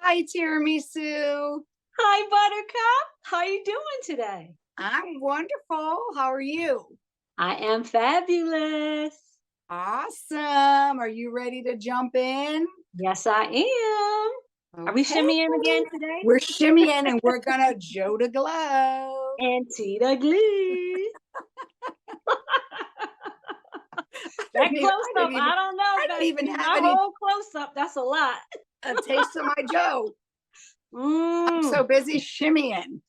Hi, Tiramisu. Hi, Buttercup. How you doing today? I'm wonderful. How are you? I am fabulous. Awesome. Are you ready to jump in? Yes, I am. Are we Okay. shimmying again today? We're shimmying and we're gonna Joe to glow. And Tita Glee. That I close didn't up, even I don't know, I didn't even bestie. have That any whole close up, that's a lot. a taste of my Joe. I'm Mm. so busy shimmying.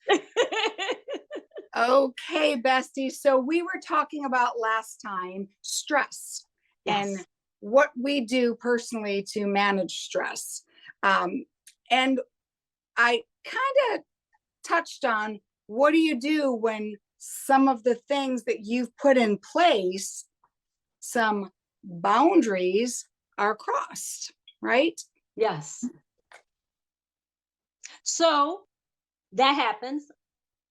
Okay, bestie. So we were talking about last time stress and Yes. what we do personally to manage stress. Um, and I kind of touched on what do you do when some of the things that you've put in place, some boundaries are crossed, right? Yes. So that happens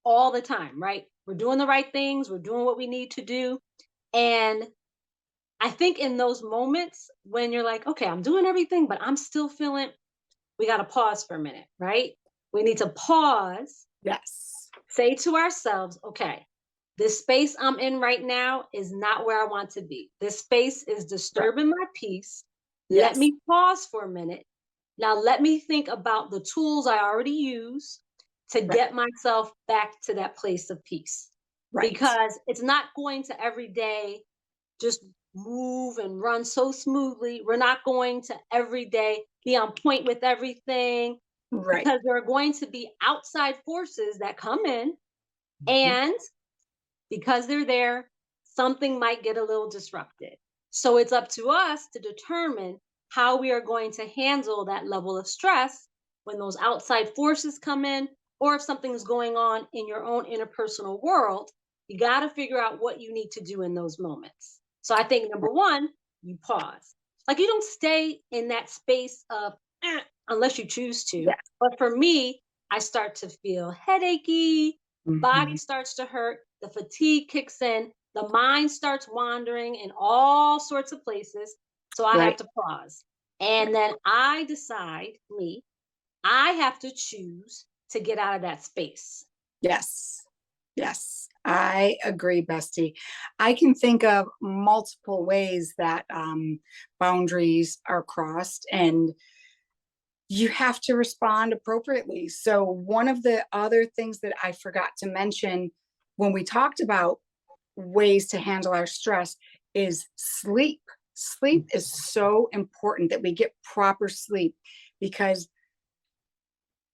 all the time, right? We're doing the right things, we're doing what we need to do. And I think in those moments when you're like, okay, I'm doing everything, but I'm still feeling, we got to pause for a minute, right? We need to pause, Yes. say to ourselves, okay, this space I'm in right now is not where I want to be. This space is Right. disturbing my peace. Let Yes. me pause for a minute. Now, let me think about the tools I already use to Right. get myself back to that place of peace. Right. Because it's not going to every day just move and run so smoothly. We're not going to every day be on point with everything Right. because there are going to be outside forces that come in, Mhm. and because they're there, something might get a little disrupted. So it's up to us to determine how we are going to handle that level of stress when those outside forces come in, or if something's going on in your own interpersonal world. You got to figure out what you need to do in those moments. So I think number one, you pause. Like you don't stay in that space of unless you choose to. Yes. But for me, I start to feel headachy, body Mhm. starts to hurt, the fatigue kicks in, the mind starts wandering in all sorts of places. So I have Right. to pause. And Right. then I decide, me, I have to choose to get out of that space. Yes. Yes, I agree, bestie. I can think of multiple ways that boundaries are crossed, and you have to respond appropriately. So, one of the other things that I forgot to mention when we talked about ways to handle our stress is sleep. Sleep is so important that we get proper sleep because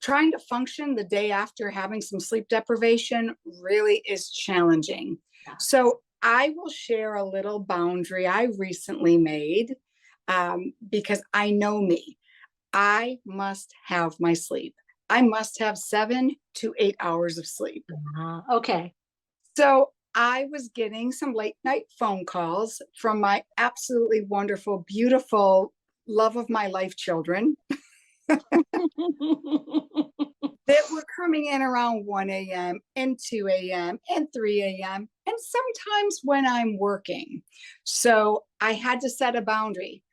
trying to function the day after having some sleep deprivation really is challenging. Yes. So, I will share a little boundary I recently made because I know me. I must have my sleep. I must have 7 to 8 hours of sleep. Okay. So, I was getting some late night phone calls from my absolutely wonderful, beautiful, love of my life children that were coming in around 1 a.m. and 2 a.m. and 3 a.m. and sometimes when I'm working. So I had to set a boundary.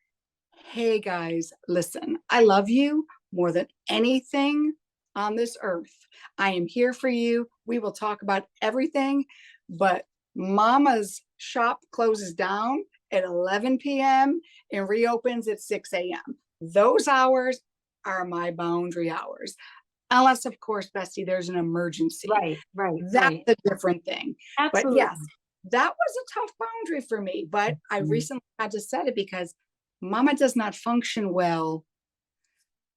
Hey guys, listen, I love you more than anything on this earth. I am here for you. We will talk about everything, but mama's shop closes down at 11 p.m. and reopens at 6 a.m. Those hours are my boundary hours. Unless, of course, Bessie, there's an emergency. Right, right, That's right. a different thing. But yes, Absolutely. that was a tough boundary for me. But I Mhm. recently had to set it because mama does not function well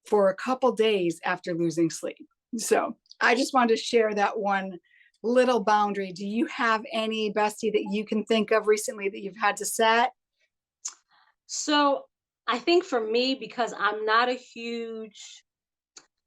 for a couple days after losing sleep. So I just wanted to share that one little boundary. Do you have any, Bestie, that you can think of recently that you've had to set? So I think for me, because I'm not a huge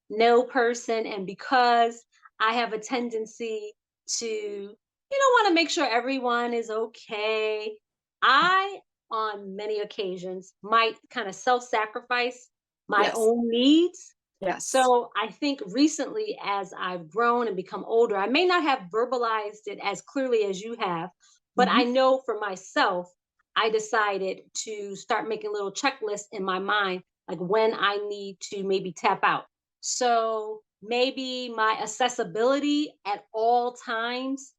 no person, and because I have a tendency to, want to make sure everyone is okay, I, on many occasions, might kind of self sacrifice my Yes. own needs. Yes. So I think recently, as I've grown and become older, I may not have verbalized it as clearly as you have, but Mhm. I know for myself, I decided to start making little checklists in my mind, like when I need to maybe tap out. So maybe my accessibility at all times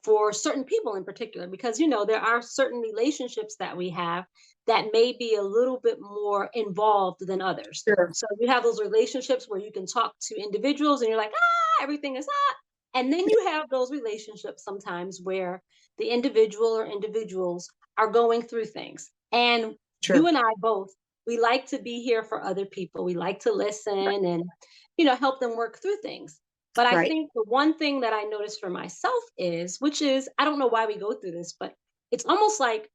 for certain people in particular, because there are certain relationships that we have that may be a little bit more involved than others. Sure. So you have those relationships where you can talk to individuals and you're like, everything is hot. And then you have those relationships sometimes where the individual or individuals are going through things. And you Sure. and I both, we like to be here for other people. We like to listen and, help them work through things. But I Right. think the one thing that I noticed for myself which is, I don't know why we go through this, but it's almost like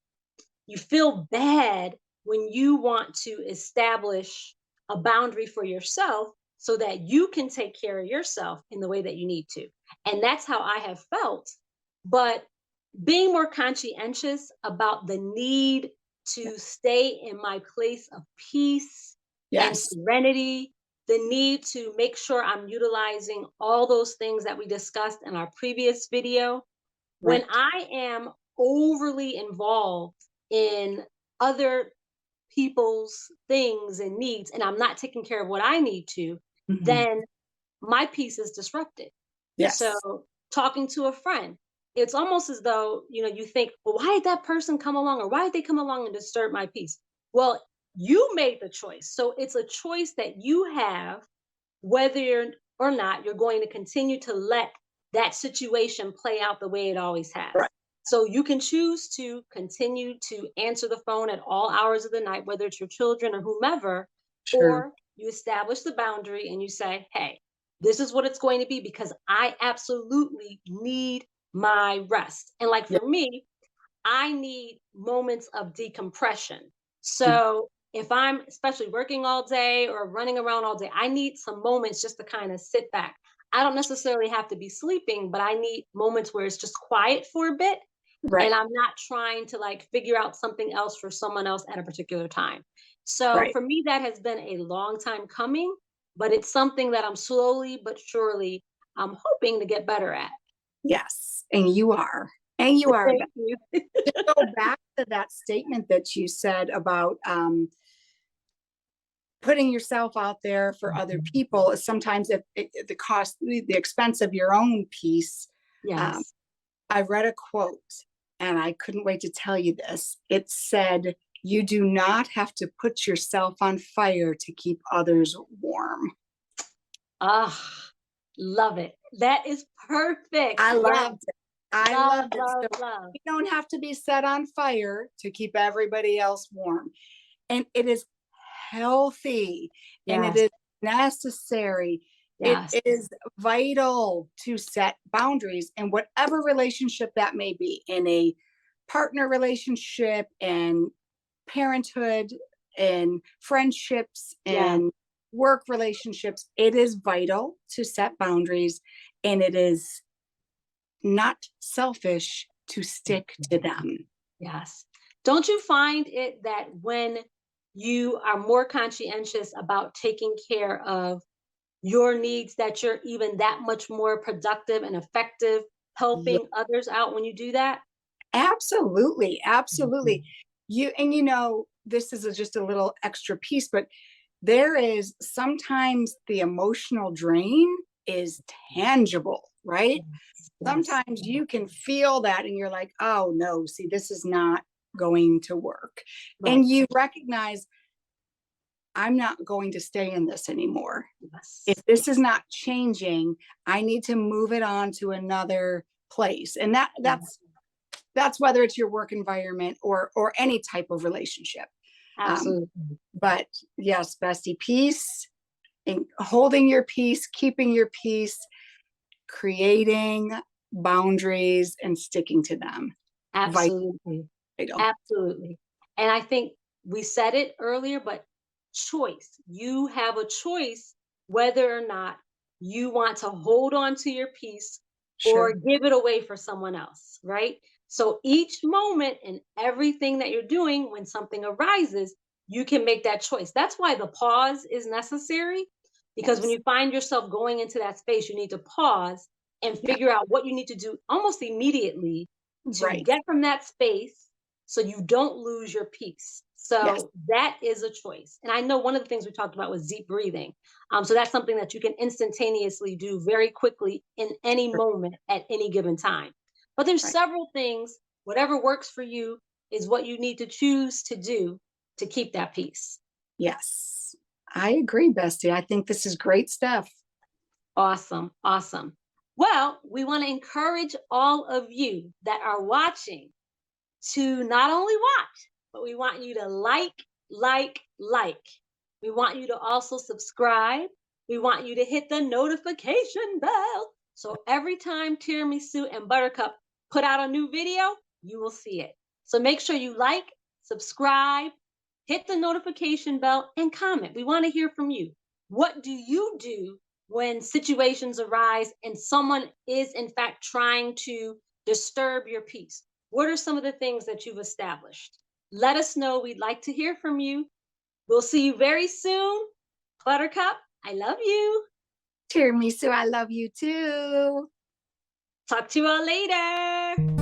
you feel bad when you want to establish a boundary for yourself so that you can take care of yourself in the way that you need to. And that's how I have felt. But being more conscientious about the need to stay in my place of peace and Yes. serenity, the need to make sure I'm utilizing all those things that we discussed in our previous video. When Right. I am overly involved in other people's things and needs, and I'm not taking care of what I need to, Mhm. then my peace is disrupted. So, Yes. talking to a friend, it's almost as though, you think, well, why did that person come along or why did they come along and disturb my peace? Well, you made the choice. So, it's a choice that you have or not you're going to continue to let that situation play out the way it always has. Right. So you can choose to continue to answer the phone at all hours of the night, whether it's your children or whomever, Sure. or you establish the boundary and you say, hey, this is what it's going to be because I absolutely need my rest. And like Yeah. for me, I need moments of decompression. Mhm. So if I'm especially working all day or running around all day, I need some moments just to kind of sit back. I don't necessarily have to be sleeping, but I need moments where it's just quiet for a bit and Right. I'm not trying to like figure out something else for someone else at a particular time. So Right. for me, that has been a long time coming, but it's something that I'm slowly but surely I'm hoping to get better at. Yes. And you are. And you are. Thank you. To go back to that statement that you said about putting yourself out there for other Mhm. people is sometimes at the cost, the expense of your own peace. Um, Yes. I read a quote and I couldn't wait to tell you this. It said, "You do not have to put yourself on fire to keep others warm." Ah, love it. That is perfect. I Yes. loved it. I Love, loved it. love, So love. we don't have to be set on fire to keep everybody else warm. And it is healthy and it Yes. is necessary. It Yes. is vital to set boundaries in whatever relationship that may be, in a partner relationship and parenthood and friendships Yes. and work relationships. It is vital to set boundaries and it is not selfish to stick to them. Yes. Don't you find it that when you are more conscientious about taking care of your needs, that you're even that much more productive and effective Yeah, helping others out when you do that? absolutely, absolutely. Mhm. This is just a little extra piece, but there is sometimes the emotional drain is tangible, right? Yes. Yes. Sometimes you can feel that and you're like, oh no, see, this is not going to work. And Right. you recognize, I'm not going to stay in this anymore. If Yes. this is not changing, I need to move it on to another place. And Yes. that's whether it's your work environment or any type of relationship. Um, Absolutely. but yes, bestie, peace and holding your peace, keeping your peace, creating boundaries and sticking to them. Vital. Absolutely. Absolutely. And I think we said it earlier, but choice. You have a choice whether or not you want to hold on to your peace or Sure. give it away for someone else, right? So each moment and everything that you're doing when something arises, you can make that choice. That's why the pause is necessary because when Yes. you find yourself going into that space, you need to pause and Yeah. figure out what you need to do almost immediately to Right. get from that space so you don't lose your peace. Yes. So that is a choice. And I know one of the things we talked about was deep breathing. So that's something that you can instantaneously do very quickly in any moment at any given time. But there's Right. several things, whatever works for you is what you need to choose to do to keep that peace. Yes. I agree, Bestie. I think this is great stuff. Awesome. Awesome. Well, we want to encourage all of you that are watching to not only watch, but we want you to like. We want you to also subscribe. We want you to hit the notification bell. So every time Tiramisu and Buttercup put out a new video, you will see it. So make sure you like, subscribe, hit the notification bell, and comment. We want to hear from you. What do you do when situations arise and someone is, in fact, trying to disturb your peace? What are some of the things that you've established? Let us know. We'd like to hear from you. We'll see you very soon. Buttercup, I love you. Tiramisu, I love you too. Talk to you all later.